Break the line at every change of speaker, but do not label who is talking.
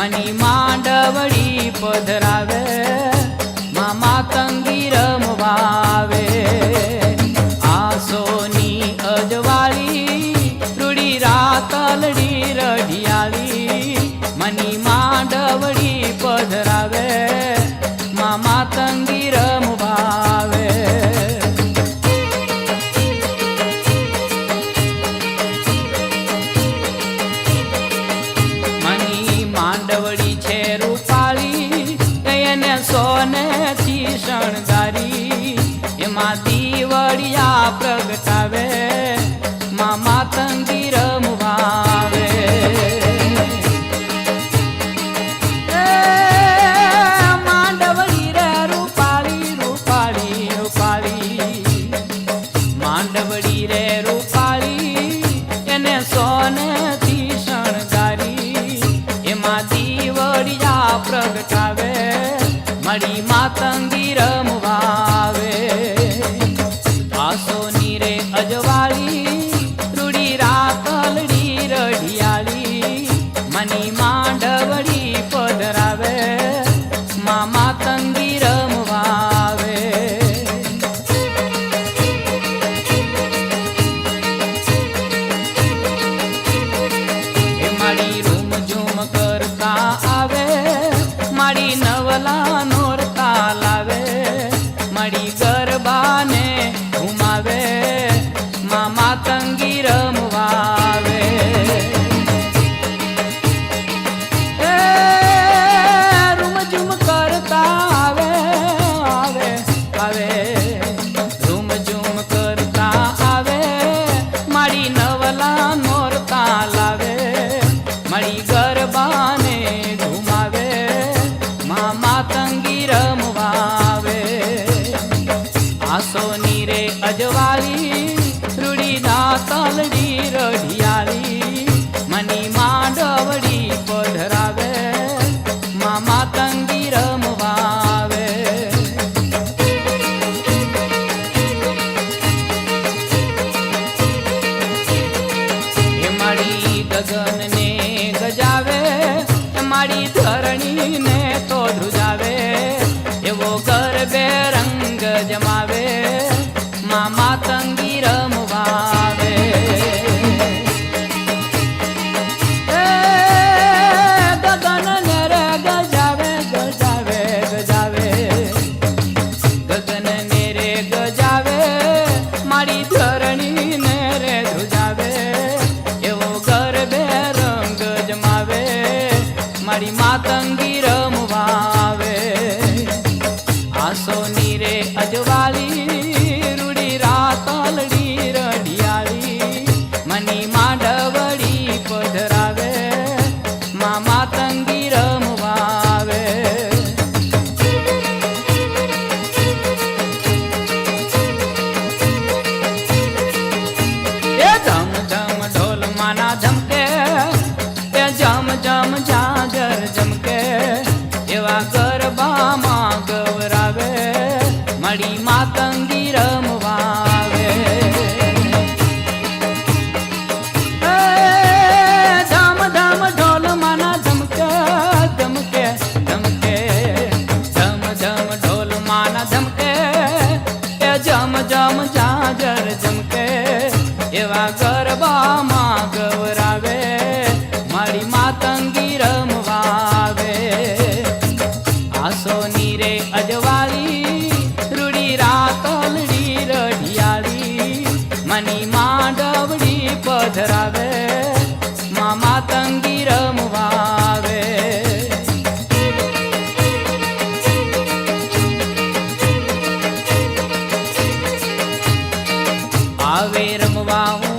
money માંડવડી પધરાવે માં માતંગી રમવાવે આસોની અજવાળી રૂડી રાતલડી Radhiyali money માંડવડી પધરાવે માં માતંગી રમવાવે માંડવડી છે રૂપાળી એને સોને થી શણગારી એમાં દીવડિયા પ્રગટાવે માં માતંગી રમવાવે માંડવડી રે રૂપાળી રૂપાળી રૂપાળી માંડવડી રે રૂપાળી એને સોને થી શણગારી એમાં દીવડિયા પ્રગટાવે મળી માતંગી રમવાવે આસોની રે અજવાળી રૂડી રાતલડી રઢિયાળી મની માંડવડી પધરાવે માં માતંગી રમવાવે મારી રૂમ ઝૂમ કરતા આવે મારી નવલા નોરતા લાવે મારી ગરબાને ઘુમાવે માં માતંગી રમવાવે રૂમ ઝૂમ કરતા આવે આવે આવે રૂમ ઝૂમ કરતા આવે મારી નવલા નોરતા લાવે મળી ગરબાને ઘુમાવે માં માતંગી રમવાવે આસોની રે અજવાળી રૂડી દાતલડી રઢિયાળી મની માંડવડી પધરાવે માં માતંગી રમવાવે એ મારી ગગનને ગજાવે મારી ધરણીને તો ધ્રુજાવે એવો ગરબે રંગ જમાવે માં માતંગી રમવાવે ગગનને રે ગજાવે ગજાવે ગજાવે ગગનને રે ગજાવે મારી ધરણીને રે ધ્રુજાવે એવો ગરબે રંગ જમાવે મારી માતંગી રમવાવે આસોની રે અજવાળી રૂડી રાતલડી રઢિયાળી મની માંડવડી પધરાવે માં માતંગી રમવાવે એ ધમ ધમ ઢોલ માના ધમકે એ જમ જમ ઝાંઝર જમકે એવા ગરબામાં ગવરાવે મળી માતંગી રમવાવે ધમ ધમ ઢોલ માના ધમકે ધમકે ધમકે ધમ ધમ ઢોલ માના ધમકે એ જમ જમ ઝાંઝર જમકે એવા ગરબામાં ગવરાવે મારી માતંગી રમવાવે આસોની રે અજવાળી રૂડી રાતલડી રઢિયાળી મની માંડવડી પધરાવે માં માતંગી રમવાવે આવે રમવા